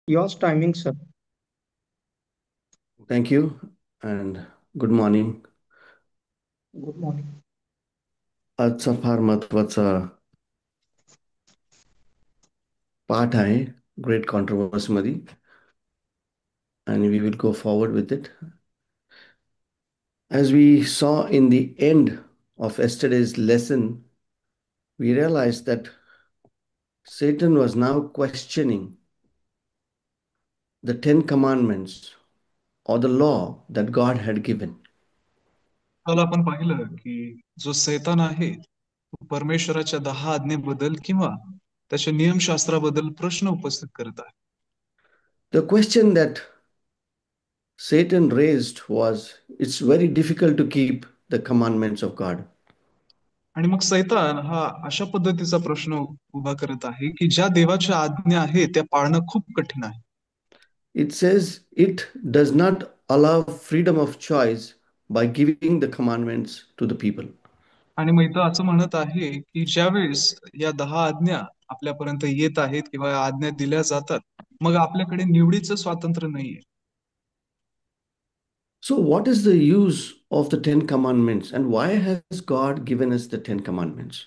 Yours timing, sir. Thank you and good morning. Good morning. आजचा फार महत्त्वाचा पाठ आहे great कॉन्ट्रोवर्सीमध्ये and we will go forward with it. As we saw in the end of yesterday's lesson, we realized that Satan was now questioning the Ten Commandments or the law that God had given. काल आपण पाहिलं की जो सैतान आहे तो परमेश्वराच्या 10 आज्ञेबद्दल किंवा त्याच्या नियमशास्त्राबद्दल प्रश्न उपस्थित करत आहे. The question that Satan raised was it's very difficult to keep the commandments of God. आणि मग सैतान हा अशा पद्धतीचा प्रश्न उभा करत आहे की ज्या देवाच्या आज्ञा आहेत त्या पाळणं खूप कठीण आहे. It says it does not allow freedom of choice by giving the commandments to the people. आणि मग इथं असं म्हणत आहे की ज्यावेळेस या 10 आज्ञा आपल्यापर्यंत येत आहेत किंवा या आज्ञा दिल्या जातात, मग आपल्याकडे निवडीचं स्वातंत्र्य नाहीये. So, what is the use of the Ten Commandments and why has God given us the Ten Commandments?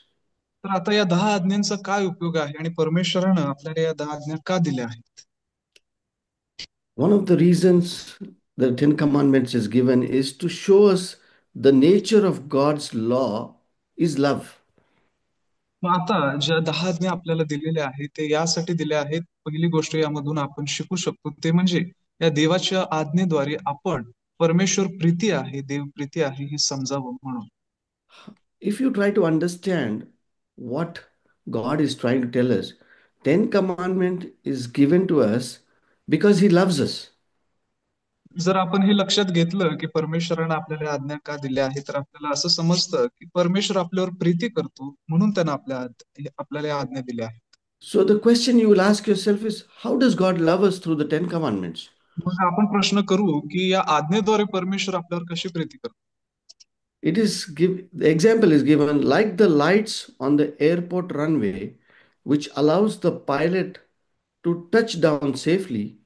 तर आता या 10 आज्ञांचा काय उपयोग आहे आणि परमेश्वरानं आपल्याला या 10 आज्ञा का दिल्या आहेत? One of the reasons the Ten Commandments is given is to show us the nature of God's law is love. मग आता ज्या 10 आज्ञा आपल्याला दिलेल्या आहेत ते यासाठी दिल्या आहेत. पहिली गोष्ट यामधून आपण शिकू शकतो ते म्हणजे या देवाच्या आज्ञेद्वारे आपण परमेश्वर प्रीती आहे, देव प्रीती आहे हे समजावं म्हणून. If you try to understand what God is trying to tell us, Ten Commandment is given to us because He loves us. जर आपण हे लक्षात घेतलं की परमेश्वरानं आपल्याला आज्ञा का दिल्या आहेत, तर आपल्याला असं समजतं की परमेश्वर आपल्यावर प्रीती करतो म्हणून त्यानं आपल्याला या आज्ञा दिल्या आहेत. So the question you will ask yourself is how does God love us through the Ten Commandments? मग आपण प्रश्न करू की या आज्ञेद्वारे परमेश्वर आपल्यावर कशी प्रीती करतो? The example is given like the lights on the airport runway, which allows the pilot to touch down safely.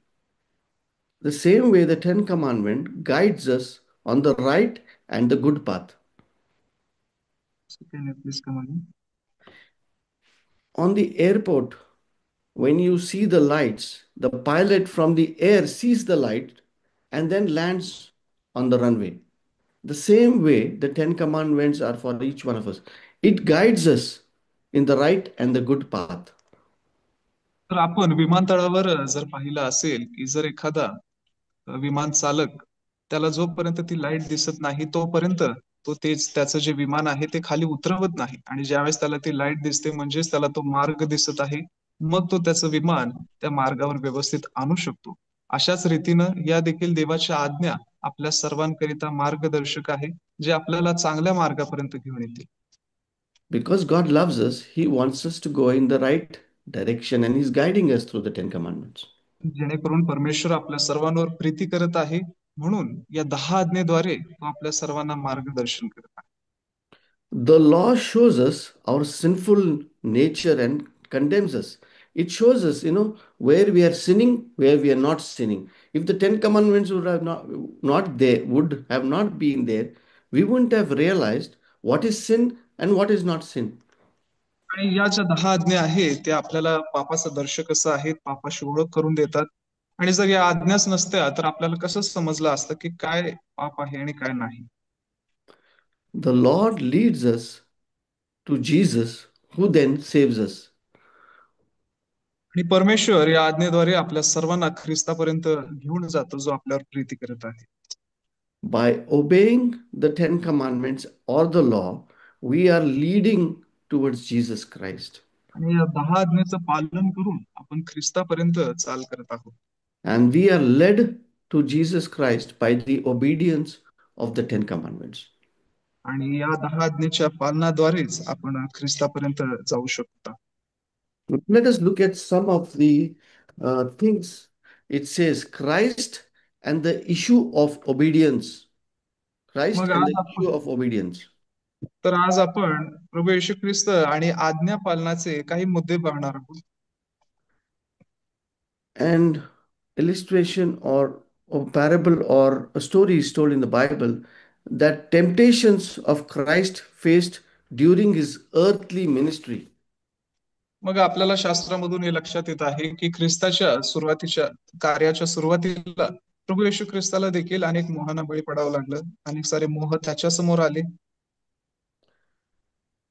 The same way the Ten Commandment guides us on the right and the good path. Can you please come again? On the airport, when you see the lights, the pilot from the air sees the light and then lands on the runway. The same way the Ten Commandments are for each one of us. It guides us in the right and the good path. तर आपण विमानतळावर जर पाहिलं असेल की जर एखादा विमान चालक त्याला जोपर्यंत ती लाईट दिसत नाही तोपर्यंत तो तेच त्याचं जे विमान आहे ते खाली उतरवत नाही आणि ज्यावेळेस त्याला ती लाईट दिसते म्हणजेच त्याला तो मार्ग दिसत आहे, मग तो त्याचं विमान त्या मार्गावर व्यवस्थित आणू शकतो. अशाच रीतीनं या देखील देवाच्या आज्ञा आपल्या सर्वांकरिता मार्गदर्शक आहे, जे आपल्याला चांगल्या मार्गापर्यंत घेऊन येतील. Because God loves us, He wants us to go in the right direction and He's guiding us through the Ten Commandments. जेणेकरून परमेश्वर आपल्या सर्वांवर प्रीती करत आहे म्हणून या 10 आज्ञेद्वारे तो आपल्या सर्वांना मार्गदर्शन करत आहे. The law shows us our sinful nature and condemns us. It shows us, where we are sinning, where we are not sinning. If the Ten Commandments would have not been there, we wouldn't have realized what is sin and what is not sin. आणि या ज्या 10 आज्ञा आहेत त्या आपल्याला पापाचं दर्शक असं आहेत, पापाशी ओळख करून देतात. आणि जर या आज्ञाच नसत्या तर आपल्याला कसं समजलं असतं की काय पाप आहे आणि काय नाही. The Lord leads us to Jesus, who then saves us. आणि परमेश्वर या आज्ञेद्वारे आपल्या सर्वांना ख्रिस्तापर्यंत घेऊन जातो जो आपल्यावर प्रीती करत आहे. By obeying the Ten Commandments or the law, we are leading towards Jesus Christ. आणि या 10 आज्ञेचं पालन करून आपण ख्रिस्तापर्यंत चाल करत आहोत. And we are led to Jesus Christ by the obedience of the Ten Commandments. आणि या 10 आज्ञेच्या पालनाद्वारेच आपण ख्रिस्तापर्यंत जाऊ शकतो. Let us look at some of the things. It says Christ and the issue of obedience. Christ मग and the आज आपण issue of obedience. तर आज आपण प्रभू येशू ख्रिस्त आणि आज्ञा पालनाचे काही मुद्दे पाहणार आहोत. And illustration or a parable or a story is told in the Bible that temptations of Christ faced during his earthly ministry. मग आपल्याला शास्त्रामधून हे लक्षात येत आहे की ख्रिस्ताच्या सुरुवातीच्या कार्याच्या सुरुवातीला प्रभू येशू ख्रिस्ताला देखील अनेक मोहांना बळी पडावं लागलं. अनेक सारे मोह त्याच्या समोर आले.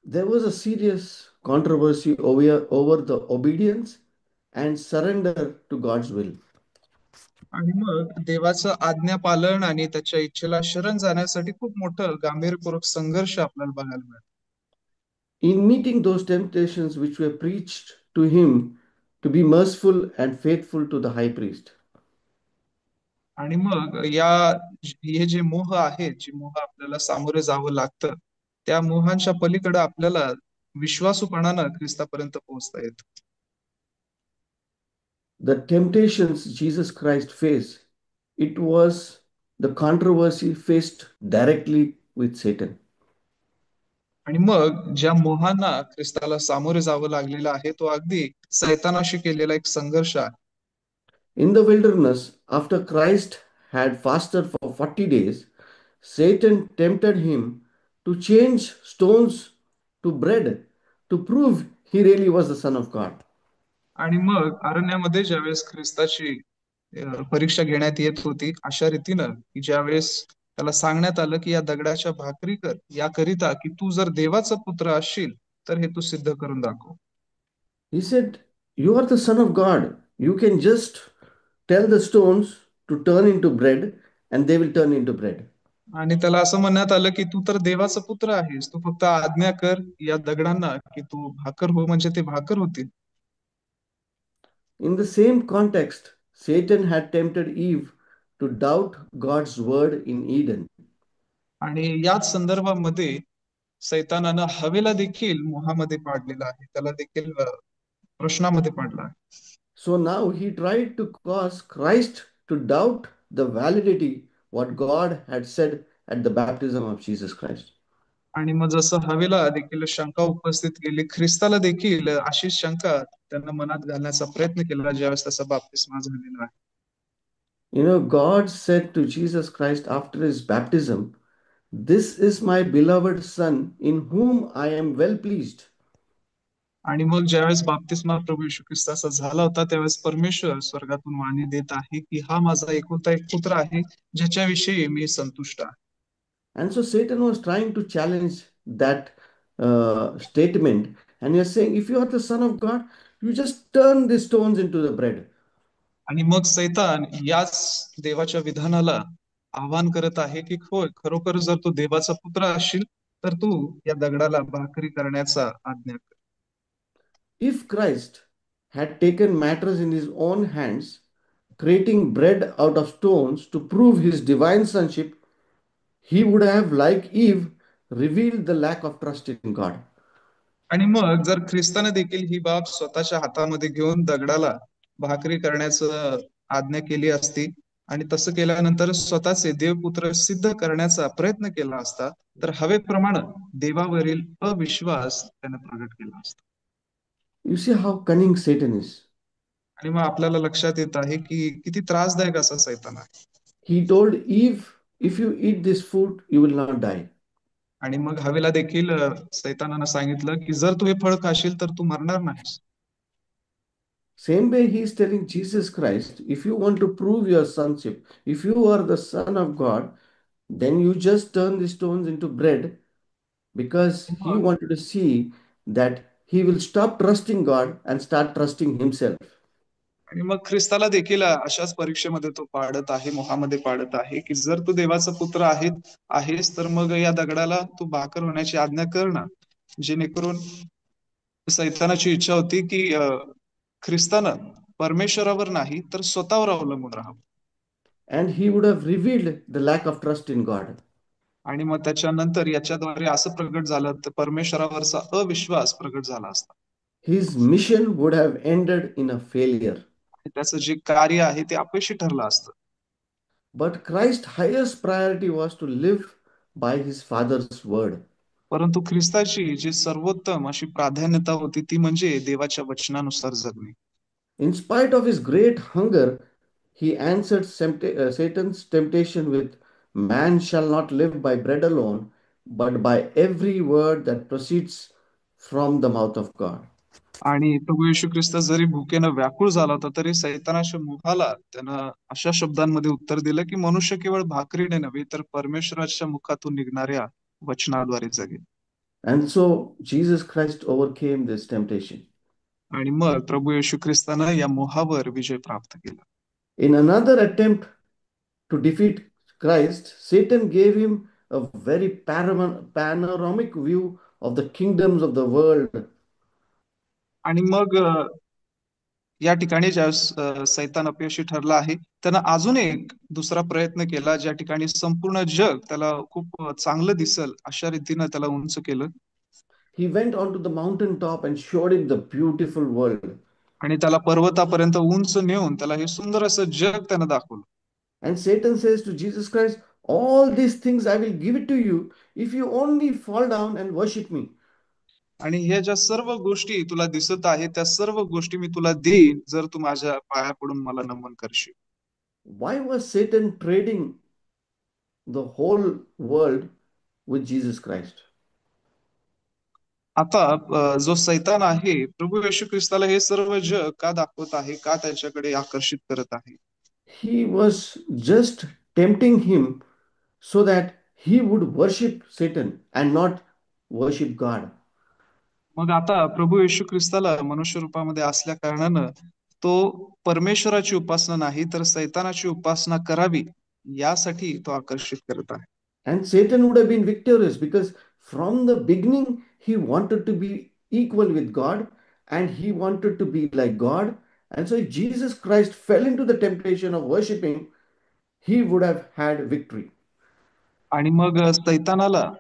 There was a serious controversy over the obedience and surrender to God's will. आणि मग देवाचं आज्ञा पालन आणि त्याच्या इच्छेला शरण जाण्यासाठी खूप मोठं गांभीर्यपूर्वक संघर्ष आपल्याला बघायला मिळतो. In meeting those temptations which were preached to him to be merciful and faithful to the high priest. आणि मग हे जे मोह आहेत, जे मोह आपल्याला सामोरे जावं लागतं, त्या मोहांच्या पलीकडे आपल्याला विश्वासूपणानं ख्रिस्तापर्यंत पोहोचता येतं. The temptations Jesus Christ faced, it was the controversy faced directly with Satan. आणि मग ज्या मोहांना ख्रिस्ताला सामोरे जावं लागलेलं आहे, तो अगदी सैतानाशी केलेला एक संघर्ष आहे. In the wilderness, after Christ had fasted for 40 days, Satan tempted him to change stones to bread to prove he really was the Son of God. आणि मग अरण्यामध्ये ज्यावेळेस ख्रिस्ताची परीक्षा घेण्यात येत होती, अशा रीतीनं की ज्यावेळेस त्याला सांगण्यात आलं की या दगडाच्या भाकरी कर, याकरिता की तू जर देवाचा पुत्र असशील तर हे तू सिद्ध करून दाखव. He said, "You are the Son of God. You can just tell the stones to turn into bread, and they will turn into bread." आणि त्याला असं म्हणण्यात आलं की तू तर देवाचा पुत्र आहेस, तू फक्त आज्ञा कर या दगडांना की तू भाकर हो, म्हणजे ते भाकर होतील. In the same context, Satan had tempted Eve to doubt God's word in Eden. आणि याच संदर्भामध्ये सैतानानं हवेला देखील मोहामध्ये पाडलेला आहे, त्याला देखील प्रश्नामध्ये पाडला आहे. So now he tried to cause Christ to doubt the validity what God had said at the baptism of Jesus Christ. आणि मग जसं हवेला देखील शंका उपस्थित केली, ख्रिस्ताला देखील अशीच शंका त्यांना मनात घालण्याचा प्रयत्न केला ज्यावेळेस त्याचा बाप्तिस्मा झालेला आहे. You know, God said to Jesus Christ after his baptism, "This is my beloved Son in whom I am well pleased." आणि मग ज्यावेळेस बाप्तिस्मा प्रभू येशू ख्रिस्ताचा झाला होता, त्यावेळेस परमेश्वर स्वर्गातून वाणी देत आहे की हा माझा एकुलता एक पुत्र आहे ज्याच्याविषयी मी संतुष्ट आहे. And so Satan was trying to challenge that statement. And he was saying, if you are the Son of God, you just turn the stones into the bread. आणि मग सैतान याच देवाच्या विधानाला आव्हान करत आहे की होय, खरोखर जर तू देवाचा पुत्र असशील तर तू या दगडाला भाकरी करण्याचा आज्ञा कर. If Christ had taken matters in his own hands, creating bread out of stones to prove his divine sonship, he would have, like Eve, revealed the lack of trust in God. आणि मग जर ख्रिस्ताने देखील ही बाब स्वतःच्या हातामध्ये घेऊन दगडाला भाकरी करण्याचं आज्ञा केली असती आणि तसं केल्यानंतर स्वतःचे देवपुत्र सिद्ध करण्याचा प्रयत्न केला असता, तर हवेप्रमाणे देवावरील अविश्वास त्याने प्रगट केला असता. You see how cunning Satan is. आणि मग आपल्याला लक्षात येत आहे की किती त्रासदायक असा सैतान आहे. He told Eve, if you eat this fruit, you will not die. आणि मग हवेला देखील सैतानानं सांगितलं की जर तू हे फळ खाशील तर तू मरणार नाहीस. Same way he is telling Jesus Christ, if you want to prove your sonship, if you are the Son of God, then you just turn the stones into bread, because he wanted to see that he will stop trusting God and start trusting himself. आणि मग ख्रिस्ताला देखील अशाच परीक्षेमध्ये तो पाडत आहे, मोहामध्ये पाडत आहे की जर तू देवाचा पुत्र आहेस तर मग या दगडाला तू भाकर होण्याची आज्ञा कर ना. जेणेकरून सैतानाची इच्छा होती की ख्रिस्तानं परमेश्वरावर नाही तर स्वतःवर अवलंबून राहावं. And he would have revealed the lack of trust in God. आणि मग त्याच्यानंतर याच्याद्वारे असं प्रगट झालं तर परमेश्वरावरचा अविश्वास प्रगट झाला असता. His mission would have ended in a failure. त्याचं जे कार्य आहे ते अपयशी ठरलं असतं. But Christ's highest priority was to live by his Father's word. परंतु ख्रिस्ताची जी सर्वोत्तम अशी प्राधान्यता होती ती म्हणजे देवाच्या वचनानुसार जगणे. In spite of his great hunger, he answered Satan's temptation with, "Man shall not live by bread alone, but by every word that proceeds from the mouth of God." आणि प्रभू येशू ख्रिस्त जरी भुकेनं व्याकुळ झाला होता तरी सैतानाच्या मुखाला त्यानं अशा शब्दांमध्ये उत्तर दिलं की मनुष्य केवळ भाकरीने नव्हे तर परमेश्वराच्या मुखातून निघणाऱ्या वचनाद्वारे जगेल. And so Jesus Christ overcame this temptation. आणि मग प्रभू येशू ख्रिस्तानं या मोहावर विजय प्राप्त केला. In another attempt to defeat Christ, Satan gave him a very panoramic view of the kingdoms of the world. आणि मग या ठिकाणी ज्या सैतान अपयशी ठरला आहे त्यानं अजून एक दुसरा प्रयत्न केला ज्या ठिकाणी संपूर्ण जग त्याला खूप चांगलं दिसल अशा रीतीनं त्याला उंच केलं. He went onto the mountain top and showed him the beautiful world. आणि त्याला पर्वतापर्यंत उंच नेऊन त्याला हे सुंदर असं जग त्यानं दाखवलं. And Satan says to Jesus Christ, "All these things I will give it to you if you only fall down and worship me." आणि ह्या ज्या सर्व गोष्टी तुला दिसत आहेत त्या सर्व गोष्टी मी तुला देईन जर तू माझ्या पाया पडून मला नमन करशील. Why was Satan trading the whole world with Jesus Christ? आता जो सैतान आहे प्रभू येशू ख्रिस्ताला हे सर्व जग का दाखवत आहे, का त्याच्याकडे आकर्षित करत आहे? He was just tempting him so that he would worship Satan and not worship God. मग आता प्रभू येशू ख्रिस्ताला मनुष्य रूपामध्ये असल्या कारणानं तो परमेश्वराची उपासना नाही तर सैतानाची उपासना करावी यासाठी तो आकर्षित करत आहे. And Satan would have been victorious because from the beginning he wanted to be equal with God and he wanted to be like God. And so if Jesus Christ fell into the temptation of worshiping, he would have had victory. आणि मग सैतानाला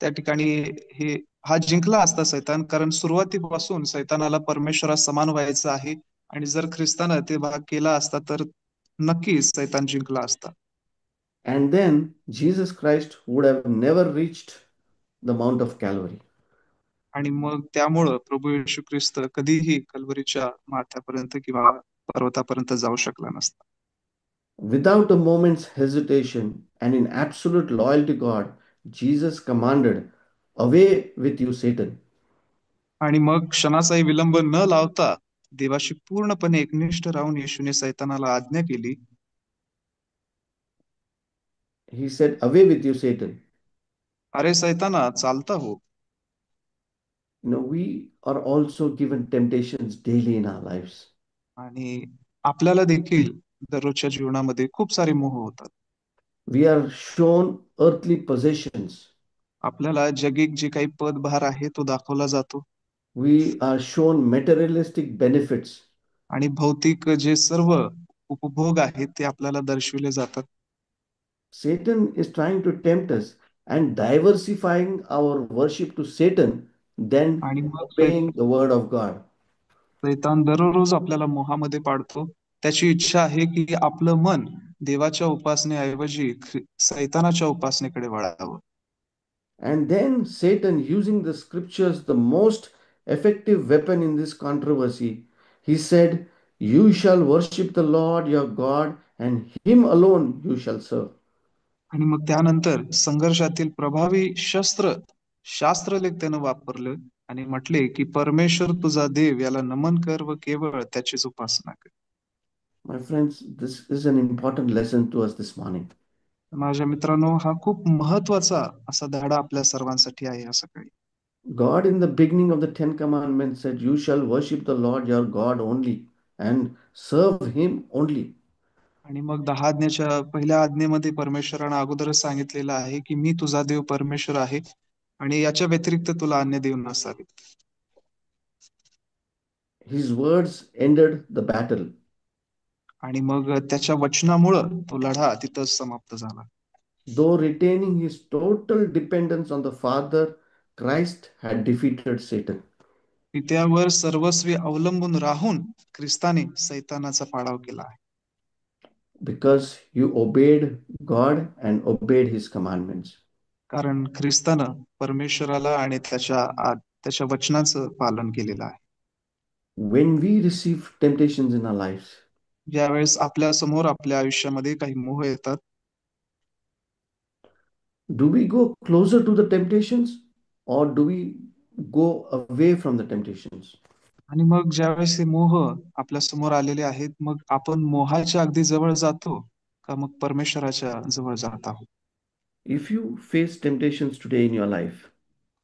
त्या ठिकाणी हे हा जिंकला असता सैतान कारण सुरुवातीपासून सैतानाला परमेश्वरा समान व्हायचं आहे आणि जर ख्रिस्तानं ते भाग केला असता तर नक्कीच सैतान जिंकला असता. And then Jesus Christ would have never reached the Mount of Calvary. आणि मग त्यामुळं प्रभू येशू ख्रिस्त कधीही कल्वरीच्या माथ्यापर्यंत किंवा पर्वतापर्यंत जाऊ शकला नसता. Without a moment's hesitation and in absolute loyalty to God, Jesus commanded, "Away with you, Satan." आणि मग क्षणाचाही विलंब न लावता देवाशी पूर्णपणे एकनिष्ठ राहून येशूने सैतानाला आज्ञा केली. He said, "Away with you, Satan." अरे सैताना चालता हो. We are also given temptations daily in our lives. आणि आपल्याला देखील दररोजच्या जीवनामध्ये खूप सारे मोह होतात. We are shown earthly possessions. आपल्याला जगिक जे काही पदभार आहे तो दाखवला जातो We are shown materialistic benefits. आणि भौतिक जे सर्व उपभोग आहेत ते आपल्याला दर्शविले जातात. Satan is trying to tempt us and diversifying our worship to Satan than आणि मग obeying the word of God. सैतान दररोज आपल्याला मोहामध्ये पाडतो. त्याची इच्छा आहे की आपलं मन देवाच्या उपासनेऐवजी सैतानाच्या उपासनेकडे वळावं. And then Satan, using the scriptures, the most effective weapon in this controversy, he said, "You shall worship the Lord your God, and him alone you shall serve." आणि मग त्यानंतर संघर्षातील प्रभावी शास्त्रलेख त्यानं वापरलं आणि म्हटले की परमेश्वर तुझा देव याला नमन कर व केवळ त्याचीच उपासना कर. My friends, this is an important lesson to us this morning. माझ्या मित्रांनो हा खूप महत्वाचा असा धडा आपल्या सर्वांसाठी आहे या सकाळी. God, in the beginning of the Ten Commandments, said, "You shall worship the Lord your God only and serve him only." आणि मग 10 आज्ञेच्या पहिल्या आज्ञेमध्ये परमेश्वरानं अगोदरच सांगितलेलं आहे की मी तुझा देव परमेश्वर आहे आणि याच्या व्यतिरिक्त तुला अन्य देव नसावेत. His words ended the battle. आणि मग त्याच्या वचनामुळं तो लढा तिथंच समाप्त झाला. Though retaining his total dependence on the Father, Christ had defeated Satan. पित्यावर सर्वस्वी अवलंबून राहून ख्रिस्ताने सैतानाचा पाडाव केला आहे. Because you obeyed God and obeyed his commandments. कारण ख्रिस्तानं परमेश्वराला आणि त्याच्या वचनाचं पालन केलेलं आहे. When we receive temptations in our lives, ज्यावेळेस आपल्या समोर आपल्या आयुष्यामध्ये काही मोह येतात, Do we go closer to the temptations or do we go away from the temptations? आणि मग ज्यावेळेस हे मोह आपल्या समोर आलेले आहेत, मग आपण मोहाच्या अगदी जवळ जातो का मग परमेश्वराच्या जवळ जात आहोत? If you face temptations today in your life,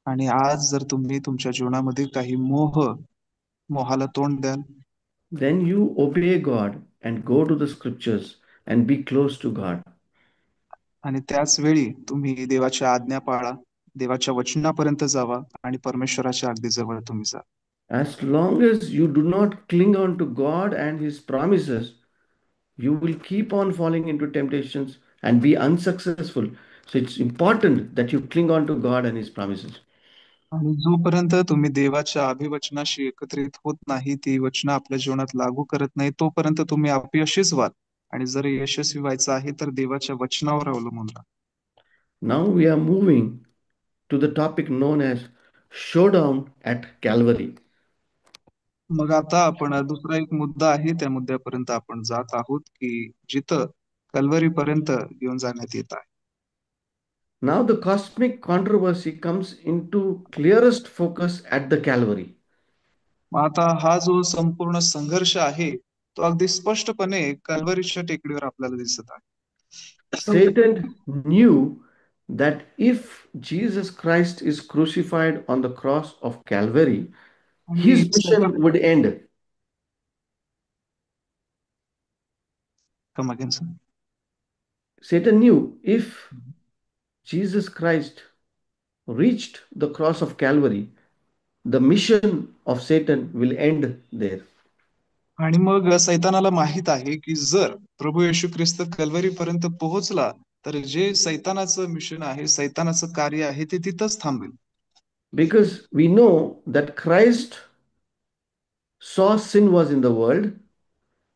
आणि आज जर तुम्ही तुमच्या जीवनामध्ये काही मोहाला तोंड द्याल, then you obey God and go to the scriptures and be close to God. आणि त्याच वेळी तुम्ही देवाच्या आज्ञा पाळा, देवाच्या वचनापर्यंत जावा आणि परमेश्वराच्या अगदी जवळ तुम्ही जा. As long as you do not cling on to God and His promises, you will keep on falling into temptations and be unsuccessful. So it's important that you cling on to God and His promises. आणि जोपर्यंत तुम्ही देवाच्या अभिवचनाशी एकत्रित होत नाही, ती वचनं आपल्या जीवनात लागू करत नाही, तोपर्यंत तुम्ही अपयशीच व्हाल. आणि जर यशस्वी व्हायचं आहे, तर देवाच्या वचनावर अवलंबून राहा. Now we are moving to the topic known as Showdown at Calvary. मग आता आपण दुसरा एक मुद्दा आहे, त्या मुद्द्यापर्यंत आपण जात आहोत, की जिथं कल्वरीपर्यंत घेऊन जाण्यात येत आहे. Now the cosmic controversy comes into clearest focus at the Calvary. मग आता हा जो संपूर्ण संघर्ष आहे, तो अगदी स्पष्टपणे कल्वरीच्या टेकडीवर आपल्याला दिसत आहे. Satan knew that if Jesus Christ is crucified on the cross of Calvary, आणि his mission would end. Come again, sir. Satan knew if Jesus Christ reached the cross of Calvary, the mission of Satan will end there. आणि मग सैतानाला माहित आहे की जर प्रभू येशू ख्रिस्त कल्वरीपर्यंत पोहोचला तर जे सैतानाचं मिशन आहे, सैतानाचं कार्य आहे, ते तिथंच थांबेल. Because we know that Christ saw sin was in the world,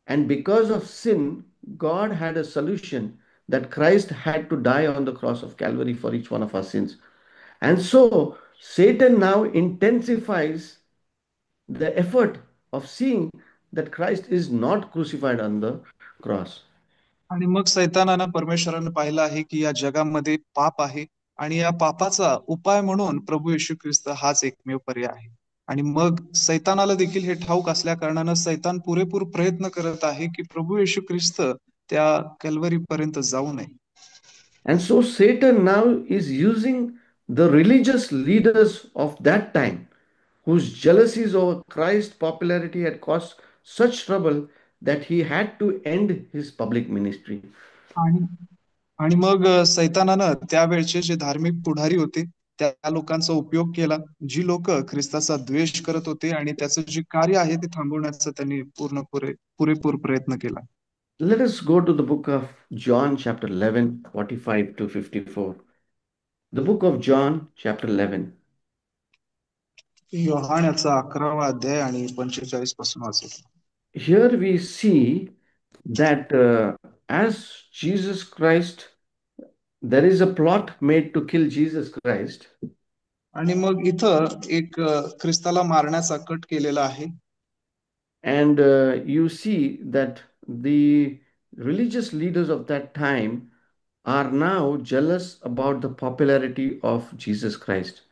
and because of sin, God had a solution that Christ had to die on the cross of Calvary for each one of our sins. And so Satan now intensifies the effort of seeing that Christ is not crucified on the cross. आणि मग सैतानानं परमेश्वरानं पाहिलं आहे की या जगामध्ये पाप आहे आणि या पापाचा उपाय म्हणून प्रभू येशू ख्रिस्त हाच एकमेव पर्याय आहे. आणि मग सैतानाला देखील हे ठाऊक असल्या कारणानं सैतान पुरेपूर प्रयत्न करत आहे की प्रभू येशू ख्रिस्त त्या कल्वरीपर्यंत जाऊ नये. And so Satan now is using the religious leaders of that time, whose jealousies over Christ's popularity had caused such trouble that he had to end his public ministry. आणि आणि मग सैतानानं त्यावेळचे जे धार्मिक पुढारी होते त्या लोकांचा उपयोग केला, जी लोक ख्रिस्ताचा द्वेष करत होते आणि त्याचं जे कार्य आहे ते थांबवण्याचा त्यांनी पुरेपूर प्रयत्न केला. Let us go to the book of John, chapter 11, 45 to 54. The book of John, chapter 11. योहानाचा 11वा अध्याय आणि 45 पासून वाचतो. Here we see that as Jesus Christ, there is a plot made to kill Jesus Christ. आणि मग इथं एक ख्रिस्ताला मारण्याचा कट केलेला आहे. And you see that the religious leaders of that time are now jealous about the popularity of Jesus Christ.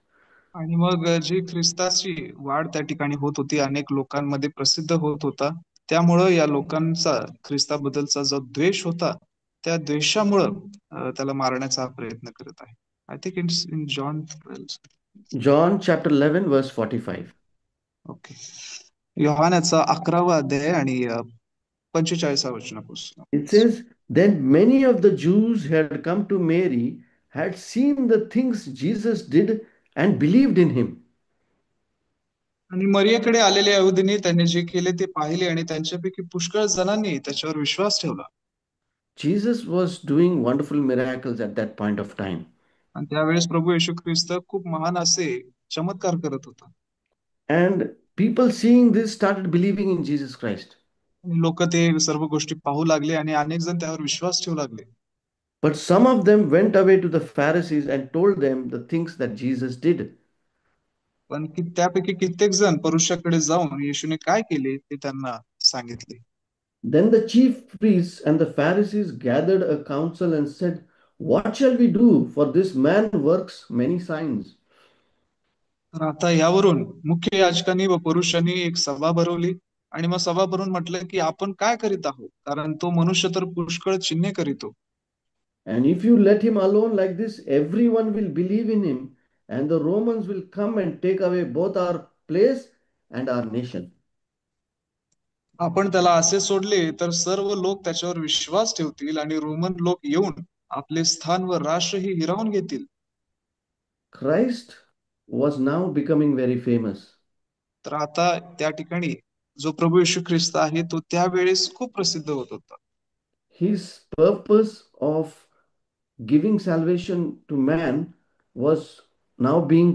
आणि मग जी ख्रिस्ताची वाढ त्या ठिकाणी होत होती, अनेक लोकांमध्ये प्रसिद्ध होत होता, त्यामुळं या लोकांचा ख्रिस्ताबद्दलचा जो द्वेष होता, त्या द्वेषामुळं त्याला मारण्याचा प्रयत्न करत आहे. I think it's in John 12. John chapter 11, verse 45. ओके. योहानाचा 11वा अध्याय आणि 45 वचनापासून. It says, Then many of the Jews who had come to Mary had seen the things Jesus did and believed in him. आणि मरियेकडे आलेल्या यहुदींनी त्यांनी जे केले ते पाहिले आणि त्यांच्यापैकी पुष्कळ जणांनी त्याच्यावर विश्वास ठेवला. Jesus was doing wonderful miracles at that point of time. आणि त्यावेळेस प्रभू येशू ख्रिस्त खूप महान असे चमत्कार करत होता. And people seeing this started believing in Jesus Christ. आणि लोक ते सर्व गोष्टी पाहू लागले आणि अनेक जण त्यावर विश्वास ठेवू लागले. But some of them went away to the Pharisees and told them the things that Jesus did. पण त्यापैकी कित्येक जण परुषाकडे जाऊन येशूने काय केले ते त्यांना सांगितले. Then the chief priests and the Pharisees gathered a council and said, "What shall we do? For this man works many signs." तर आता यावरून मुख्य याजकांनी व पुरुषांनी एक सभा भरवली आणि मग सभा भरून म्हटलं की आपण काय करीत आहोत, कारण तो मनुष्य तर पुष्कळ चिन्हे करीतो. And if you let him alone like this, everyone will believe in him, and the Romans will come and take away both our place and our nation. आपण त्याला असे सोडले तर सर्व लोक त्याच्यावर विश्वास ठेवतील आणि रोमन लोक येऊन आपले स्थान व राष्ट्रही हिरावून घेतील. Christ was now becoming very famous. तर आता त्या ठिकाणी जो प्रभू येशू ख्रिस्त आहे तो त्यावेळेस खूप प्रसिद्ध होत होता. His purpose of giving salvation to man was now being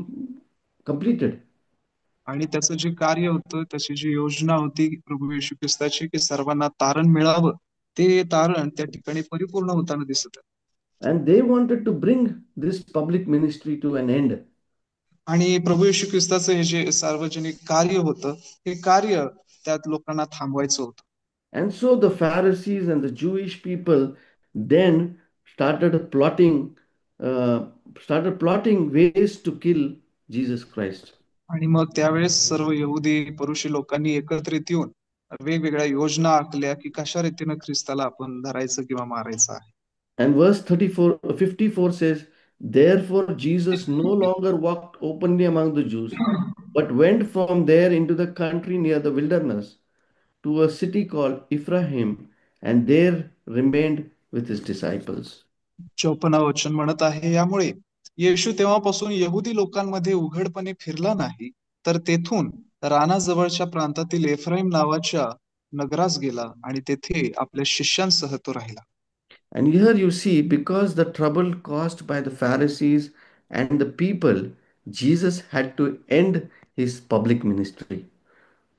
completed. आणि त्याचं जे कार्य होतं, त्याची जी योजना होती प्रभू येशू ख्रिस्ताची की सर्वांना तारण मिळावं, ते तारण त्या ठिकाणी परिपूर्ण होताना दिसत आहे. And they wanted to bring this public ministry to an end. आणि प्रभू येशू ख्रिस्ताचं हे जे सार्वजनिक कार्य होतं, हे कार्य त्यात लोकांना थांबवायचं होतं. And so the Pharisees and the Jewish people then uh, started plotting ways to kill Jesus Christ. आणि मग त्यावेळेस सर्व यहुदी परुषी लोकांनी एकत्रित येऊन वेगवेगळ्या योजना आखल्या की कशा रीतीनं ख्रिस्ताला आपण धरायचं किंवा मारायचं आहे. And verse 54 says, "Therefore Jesus no longer walked openly among the Jews, but went from there into the country near the wilderness to a city called Ephraim, and there remained with his disciples." 54 वचन म्हणत आहे, यामुळे येशू तेव्हापासून यहुदी लोकांमध्ये उघडपणे फिरला नाही, तर तेथून रानाजवळच्या प्रांतातील एफ्राईम नावाच्या नगरास गेला आणि तेथे आपल्या शिष्यांसह तो राहिला. And here you see, because the trouble caused by the Pharisees and the people, Jesus had to end his public ministry.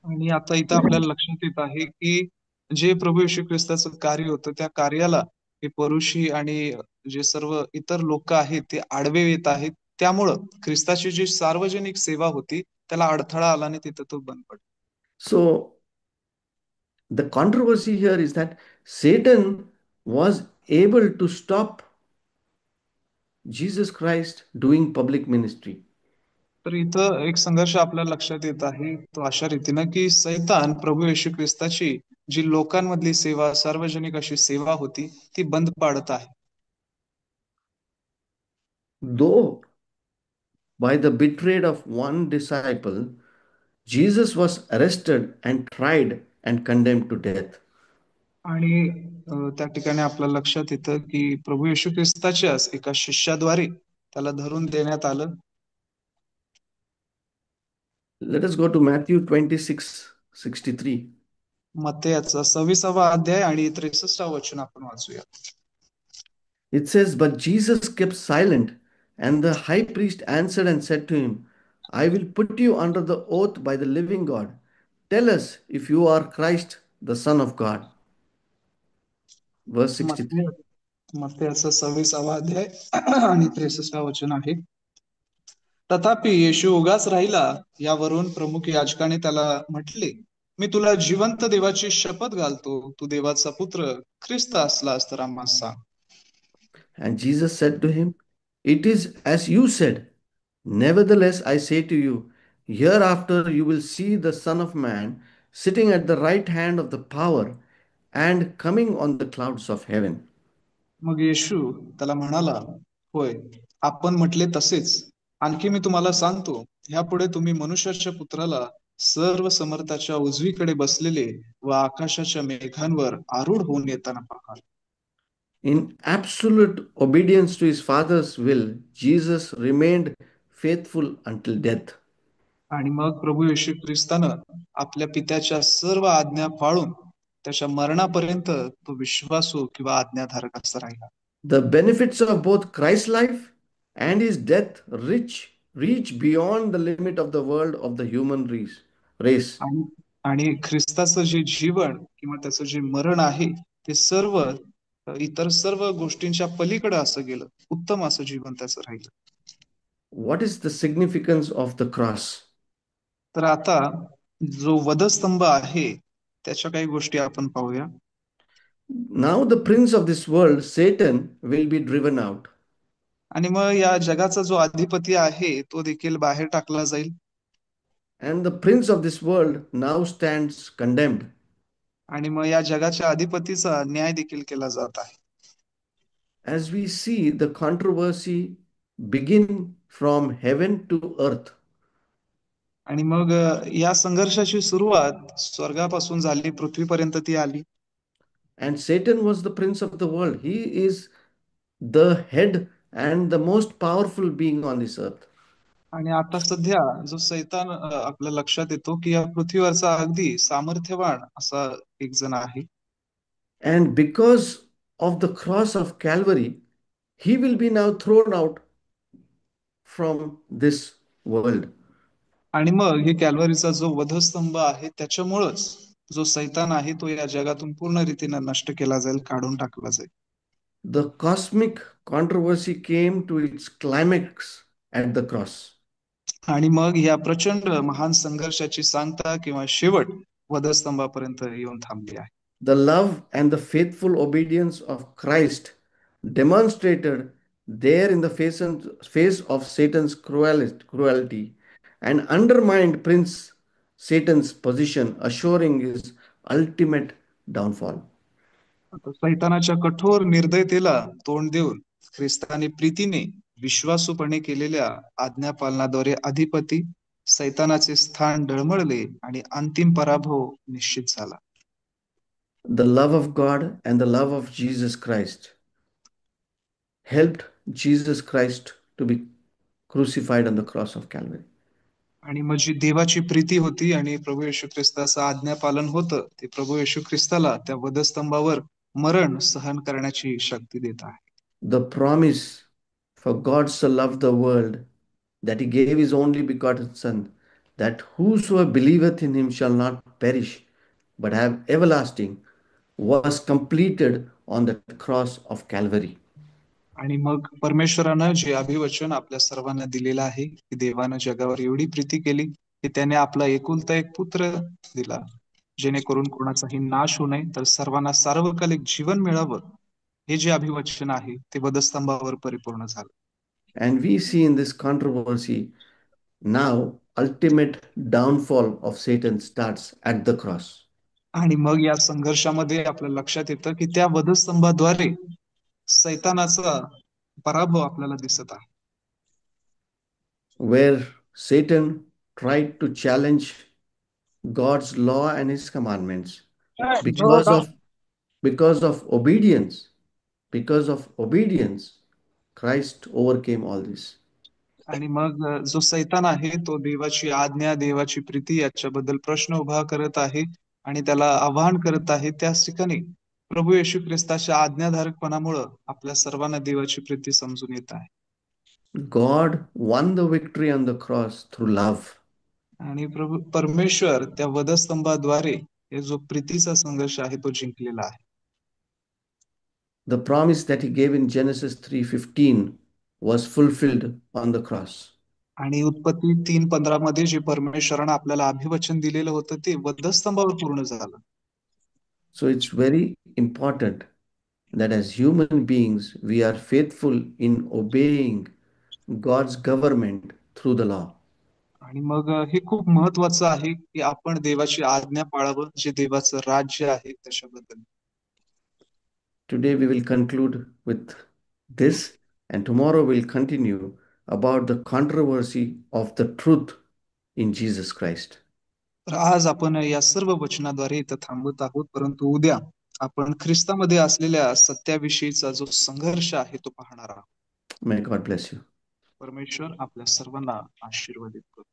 आणि आता इथं आपल्याला लक्षात येत आहे की जे प्रभू येशू ख्रिस्ताचं कार्य होतं, त्या कार्याला हे परुषी आणि जे सर्व इतर लोक आहेत ते आडवे येत आहेत. त्यामुळं ख्रिस्ताची जी सार्वजनिक सेवा होती त्याला अडथळा आला आणि तिथं तो बंद पडला. So, the controversy here is that Satan was able to stop Jesus Christ doing public ministry. तर इथं एक संघर्ष आपल्या लक्षात येत आहे तो अशा रीतीनं की सैतान प्रभू येशू ख्रिस्ताची जी लोकांमधली सेवा, सार्वजनिक अशी सेवा होती ती बंद पाडत आहे. Though by the betrayal of one disciple, Jesus was arrested and tried and condemned to death. आणि त्या ठिकाणी आपल्या लक्षात येतं की प्रभू येशू ख्रिस्ताच्याच एका शिष्याद्वारे त्याला धरून देण्यात आलं. Let us go to Matthew 26:63. मत्तेयाचा 26वा अध्याय आणि 63 वचन आपण वाचूया. It says, "But Jesus kept silent, and the high priest answered and said to him, I will put you under the oath by the living God. Tell us if you are Christ, the Son of God." Verse 63. मत्तेयाचा 26वा अध्याय आणि 63 वचन आहे. तथापि येशू उगाच राहिला, यावरून प्रमुख याजकाने त्याला म्हटले, मी तुला जिवंत देवाची शपथ घालतो, तू देवाचा पुत्र ख्रिस्त असलास तर आम्हास सांग. And Jesus said to him, "It is as you said. Nevertheless, I say to you, hereafter you will see the Son of Man sitting at the right hand of the power and coming on the clouds of heaven." मग येशू त्याला म्हणाला, होय, आपण म्हटले तसेच. आणखी मी तुम्हाला सांगतो, ह्यापुढे तुम्ही मनुष्याच्या पुत्राला सर्व समर्थाच्या उजवीकडे बसलेले व आकाशाच्या मेघांवर आरूढ होऊन येताना पाहाल. In absolute obedience to his Father's will, Jesus remained faithful until death. आणि मग प्रभू येशू ख्रिस्तानं आपल्या पित्याच्या सर्व आज्ञा पाळून त्याच्या मरणापर्यंत तो विश्वासू किंवा आज्ञाधारक असा राहिला. The benefits of both Christ's life and his death reach beyond the limit of the world of the human race. आणि आणि ख्रिस्ताचं जे जीवन किंवा त्याचं जे मरण आहे ते सर्व इतर सर्व गोष्टींच्या पलीकडे असं गेलं. उत्तम असं जीवन त्याचं राहिलं. What is the significance of the cross? तर आता जो वधस्तंभ आहे त्याच्या काही गोष्टी आपण पाहूया. Now, the prince of this world, Satan, will be driven out. आणि मग या जगाचा जो अधिपती आहे तो देखील बाहेर टाकला जाईल. And the prince of this world now stands condemned. आणि मग या जगाच्या अधिपतीचा न्याय देखील केला जात आहे. As we see the controversy begin from heaven to earth, आणि मग या संघर्षाची सुरुवात स्वर्गापासून झाली, पृथ्वीपर्यंत ती आली. and Satan was the prince of the world. He is the head and the most powerful being on this earth. आणि आता सध्या जो सैतान आपल्या लक्षात येतो की या पृथ्वीवरचा अगदी सामर्थ्यवान असा एक जण आहे. And because of the cross of Calvary, he will be now thrown out from this world. आणि मग हे कॅल्वरीचा जो वधस्तंभ आहे त्याच्यामुळंच जो सैतान आहे तो या जगातून पूर्ण रीतीने नष्ट केला जाईल, काढून टाकला जाईल. The cosmic controversy came to its climax at the cross. आणि मग या प्रचंड महान संघर्षाची सांगता किंवा शेवट वधस्तंभापर्यंत येऊन थांबली आहे. The love and the faithful obedience of Christ demonstrated there in the face of Satan's cruelty and undermined Prince Satan's position, assuring his ultimate downfall. आता सैतानाच्या कठोर निर्दयतेला तोंड देऊन ख्रिस्ताने प्रीतीने विश्वासूपणे केलेल्या आज्ञापालनाद्वारे अधिपती सैतानाचे स्थान डळमळले आणि अंतिम पराभव निश्चित झाला. The love of God and the love of Jesus Christ helped Jesus Christ to be crucified on the cross of Calvary. आणि मग जी देवाची प्रीती होती आणि प्रभू येशू ख्रिस्ताचं आज्ञापालन होतं ते प्रभू येशू ख्रिस्ताला त्या वधस्तंभावर मरण सहन करण्याची शक्ती देत आहे. The promise for God so loved the world that he gave his only begotten Son, that whosoever believeth in him shall not perish, but have everlasting, was completed on the cross of Calvary. आणि मग परमेश्वरानं जे अभिवचन आपल्या सर्वांना दिलेलं आहे की देवानं जगावर एवढी प्रीती केली की त्याने आपला एकुलता एक पुत्र दिला, जेणेकरून कोणाचाही नाश होऊ नये तर सर्वांना सार्वकालिक जीवन मिळावं. हे जे अभिवचन आहे ते वधस्तंभावर परिपूर्ण झालं. And we see in this controversy now ultimate downfall of Satan starts at the cross. आणि मग या संघर्षामध्ये आपल्या लक्षात येतं की त्या वधस्तंभाद्वारे सैतानाचा पराभव आपल्याला दिसत आहे. Where Satan tried to challenge God's law and his commandments because of obedience, Christ overcame all this. आणि मग जो सैतान आहे तो देवाची आज्ञा, देवाची प्रीती याच्याबद्दल प्रश्न उभा करत आहे आणि त्याला आवाहन करत आहे. त्याच ठिकाणी प्रभू येशू ख्रिस्ताच्या आज्ञाधारकपणामुळे आपल्या सर्वांना देवाची प्रीती समजून येत आहे. God won the victory on the cross through love. आणि परमेश्वर त्या वधस्तंभाद्वारे हे जो प्रीतीचा संघर्ष आहे तो जिंकलेला आहे. The promise that he gave in Genesis 3:15 was fulfilled on the cross. आणि उत्पत्ती 3:15 मध्ये जे परमेश्वरानं आपल्याला अभिवचन दिलेलं होतं ते वधस्तंभावर पूर्ण झालं. So it's very important that as human beings we are faithful in obeying God's government through the law. आणि मग हे खूप महत्वाचं आहे की आपण देवाची आज्ञा पाळावं, जे देवाचं राज्य आहे त्याच्याबद्दल. Today we will conclude with this, and tomorrow we'll continue about the controversy of the truth in Jesus Christ. तर आज आपण या सर्व वचनाद्वारे इथं थांबत आहोत, परंतु उद्या आपण ख्रिस्तामध्ये असलेल्या सत्याविषयीचा जो संघर्ष आहे तो पाहणार आहोत. May God bless you. परमेश्वर आपल्या सर्वांना आशीर्वादित करो.